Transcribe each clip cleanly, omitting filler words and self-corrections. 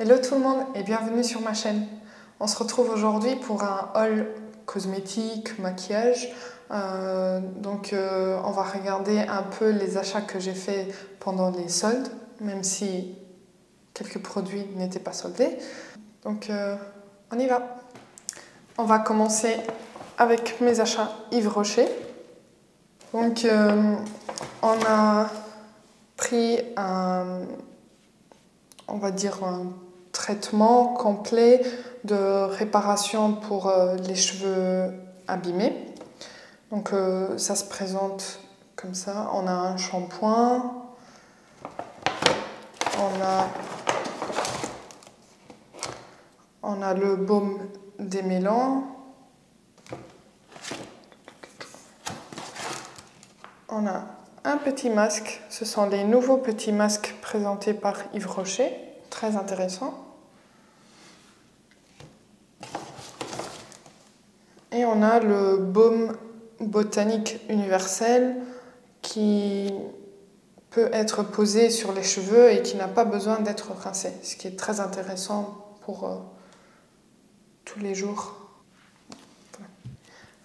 Hello tout le monde et bienvenue sur ma chaîne. On se retrouve aujourd'hui pour un haul cosmétique, maquillage. On va regarder un peu les achats que j'ai fait pendant les soldes, même si quelques produits n'étaient pas soldés. On y va. On va commencer avec mes achats Yves Rocher. On a pris un traitement complet de réparation pour les cheveux abîmés. Ça se présente comme ça. On a un shampoing, on a le baume démêlant, on a un petit masque. Ce sont les nouveaux petits masques présentés par Yves Rocher, très intéressant. Et on a le baume botanique universel qui peut être posé sur les cheveux et qui n'a pas besoin d'être rincé, ce qui est très intéressant pour tous les jours.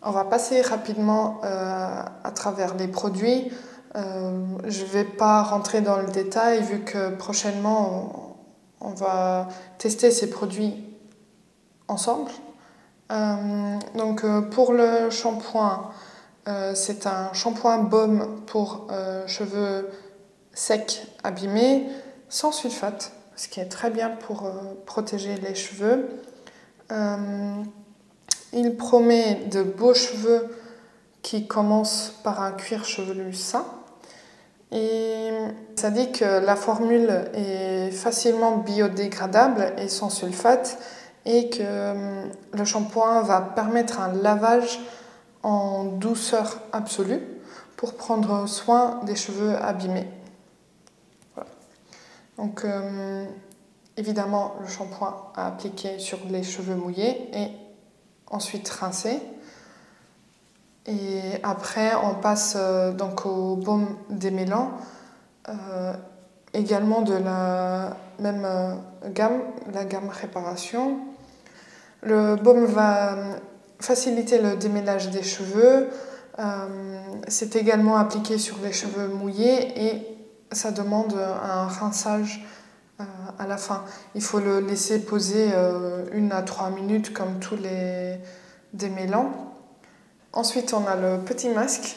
On va passer rapidement à travers les produits. Je ne vais pas rentrer dans le détail vu que prochainement on va tester ces produits ensemble. Pour le shampoing, c'est un shampoing baume pour cheveux secs abîmés, sans sulfate, ce qui est très bien pour protéger les cheveux. Il promet de beaux cheveux qui commencent par un cuir chevelu sain. Et ça dit que la formule est facilement biodégradable et sans sulfate, et que le shampoing va permettre un lavage en douceur absolue pour prendre soin des cheveux abîmés. Voilà. Évidemment, le shampoing à appliquer sur les cheveux mouillés et ensuite rincer. Et après, on passe au baume démêlant, également de la même gamme, la gamme réparation. Le baume va faciliter le démêlage des cheveux. C'est également appliqué sur les cheveux mouillés et ça demande un rinçage à la fin. Il faut le laisser poser 1 à 3 minutes comme tous les démêlants. Ensuite, on a le petit masque,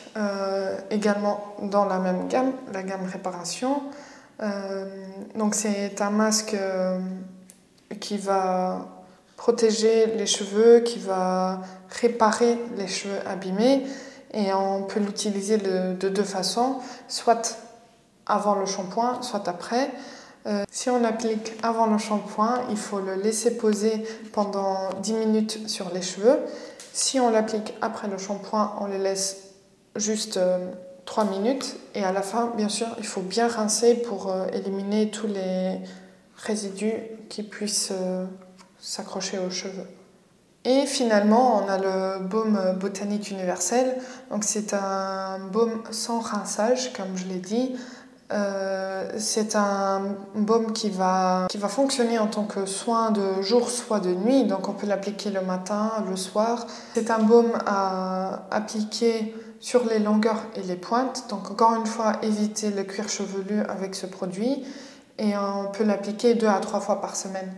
également dans la même gamme, la gamme réparation. C'est un masque qui va protéger les cheveux, qui va réparer les cheveux abîmés, et on peut l'utiliser de deux façons, soit avant le shampoing, soit après. Si on applique avant le shampoing, il faut le laisser poser pendant 10 minutes sur les cheveux. Si on l'applique après le shampoing, on les laisse juste 3 minutes. Et à la fin, bien sûr, il faut bien rincer pour éliminer tous les résidus qui puissent s'accrocher aux cheveux. Et finalement, on a le baume botanique universel. Donc c'est un baume sans rinçage, comme je l'ai dit. C'est un baume qui va fonctionner en tant que soin de jour, soit de nuit. Donc on peut l'appliquer le matin, le soir. C'est un baume à appliquer sur les longueurs et les pointes. Donc encore une fois, éviter le cuir chevelu avec ce produit. Et on peut l'appliquer 2 à 3 fois par semaine.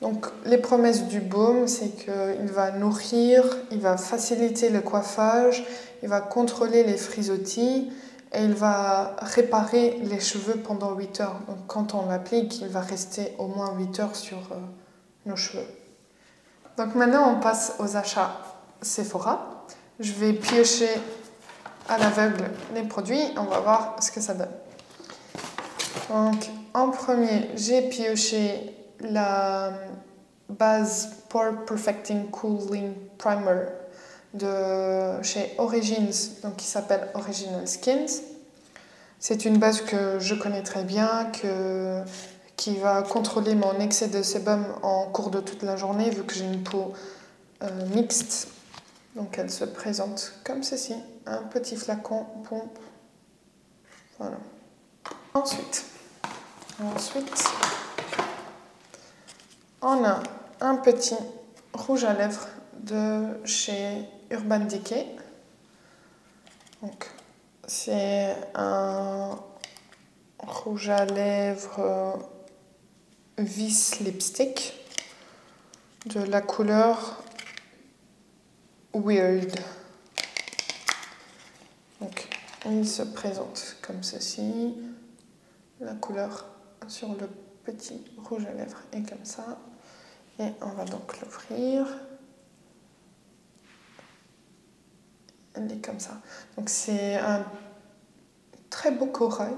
Donc les promesses du baume, c'est qu'il va nourrir, il va faciliter le coiffage, il va contrôler les frisottis et il va réparer les cheveux pendant 8 heures. Donc quand on l'applique, il va rester au moins 8 heures sur nos cheveux. Donc maintenant on passe aux achats Sephora. Je vais piocher à l'aveugle les produits, on va voir ce que ça donne. Donc en premier, j'ai pioché la base Pore Perfecting Cooling Primer de chez Origins, donc qui s'appelle Original Skins. C'est une base que je connais très bien, qui va contrôler mon excès de sébum en cours de toute la journée, vu que j'ai une peau mixte. Donc elle se présente comme ceci, un petit flacon pompe. Voilà. Ensuite, On a un petit rouge à lèvres de chez Urban Decay. Donc, c'est un rouge à lèvres vis lipstick de la couleur Weird. Donc, il se présente comme ceci. La couleur sur le petit rouge à lèvres est comme ça. Et on va donc l'ouvrir. Elle est comme ça. Donc c'est un très beau corail.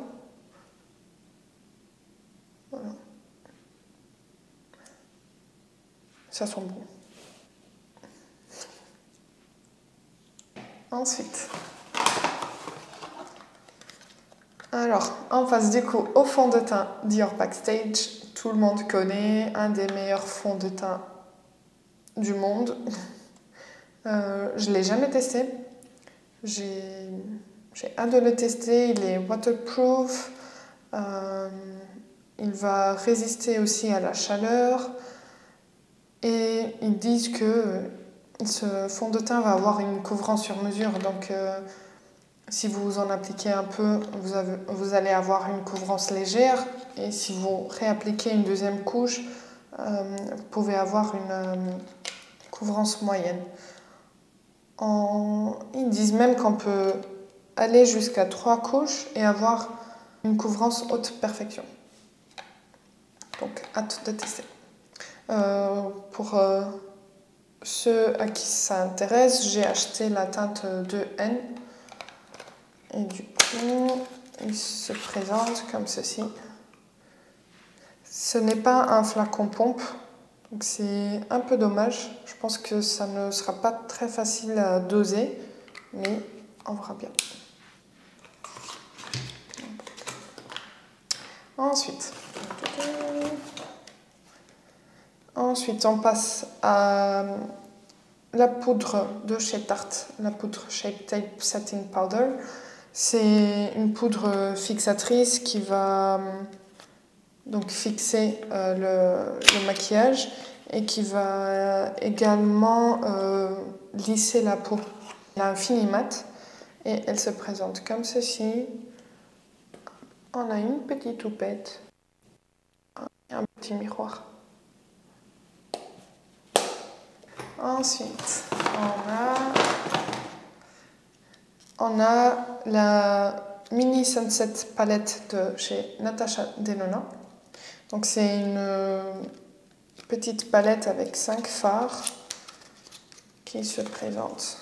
Voilà. Ça sent bon. Ensuite, alors on passe du coup au fond de teint Dior Backstage. Tout le monde connaît, un des meilleurs fonds de teint du monde. Je ne l'ai jamais testé. J'ai hâte de le tester. Il est waterproof. Il va résister aussi à la chaleur. Et ils disent que ce fond de teint va avoir une couvrance sur mesure. Donc si vous en appliquez un peu, vous allez avoir une couvrance légère. Et si vous réappliquez une deuxième couche, vous pouvez avoir une couvrance moyenne. Ils disent même qu'on peut aller jusqu'à 3 couches et avoir une couvrance haute perfection. Donc, hâte de tester. Pour ceux à qui ça intéresse, j'ai acheté la teinte 2N. Et du coup, il se présente comme ceci. Ce n'est pas un flacon pompe, donc c'est un peu dommage. Je pense que ça ne sera pas très facile à doser, mais on verra bien. Ensuite, on passe à la poudre de chez Tarte, la poudre Shape Tape Setting Powder. C'est une poudre fixatrice qui va donc fixer le maquillage et qui va également lisser la peau. Elle a un fini mat et elle se présente comme ceci. On a une petite houppette et un petit miroir. Ensuite, on a la Mini Sunset palette de chez Natasha Denona. Donc c'est une petite palette avec 5 fards qui se présentent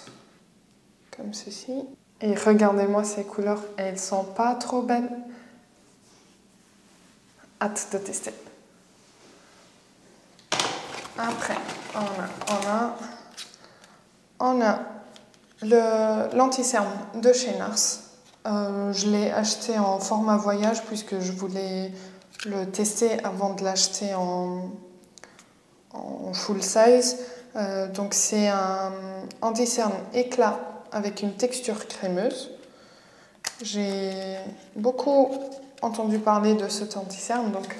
comme ceci. Et regardez-moi ces couleurs, elles sont pas trop belles. Hâte de tester. Après, on a l'anti-cerne de chez NARS. Je l'ai acheté en format voyage puisque je voulais le tester avant de l'acheter en full size. Donc c'est un anti-cerne éclat avec une texture crémeuse. J'ai beaucoup entendu parler de cet anti-cerne, donc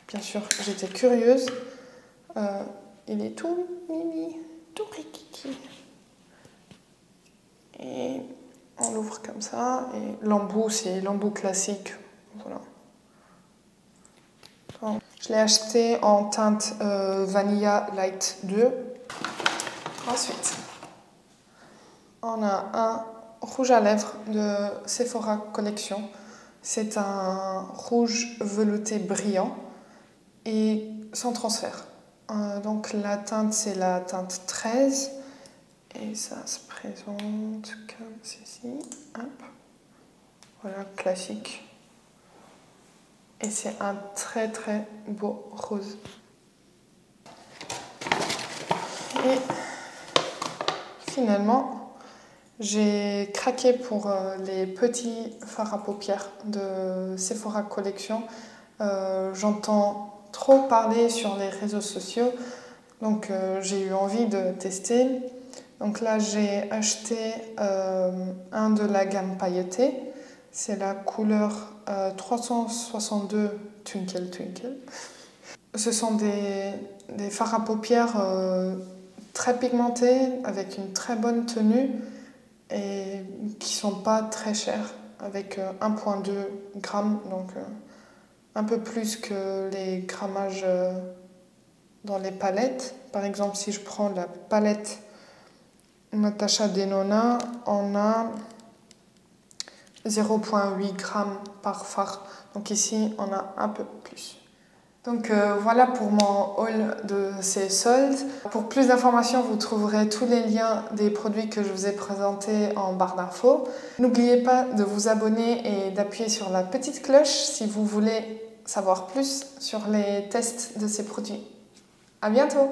bien sûr j'étais curieuse. Il est tout mimi, tout rikiki. Et on l'ouvre comme ça. Et l'embout, c'est l'embout classique. Voilà. Donc, je l'ai acheté en teinte Vanilla Light 2. Ensuite, on a un rouge à lèvres de Sephora Collection. C'est un rouge velouté brillant et sans transfert. Donc la teinte, c'est la teinte 13. Et ça se présente comme ceci. Hop. Voilà, classique. Et c'est un très très beau rose. Et finalement, j'ai craqué pour les petits fards à paupières de Sephora Collection. J'entends trop parler sur les réseaux sociaux, donc j'ai eu envie de tester. Donc là, j'ai acheté un de la gamme pailletée. C'est la couleur 362 Twinkle Twinkle. Ce sont des fards à paupières très pigmentés, avec une très bonne tenue et qui sont pas très chers, avec 1,2 g, donc un peu plus que les grammages dans les palettes. Par exemple, si je prends la palette Natasha Denona, on a 0,8 g par fard. Donc ici, on a un peu plus. Donc voilà pour mon haul de ces soldes. Pour plus d'informations, vous trouverez tous les liens des produits que je vous ai présentés en barre d'infos. N'oubliez pas de vous abonner et d'appuyer sur la petite cloche si vous voulez savoir plus sur les tests de ces produits. À bientôt!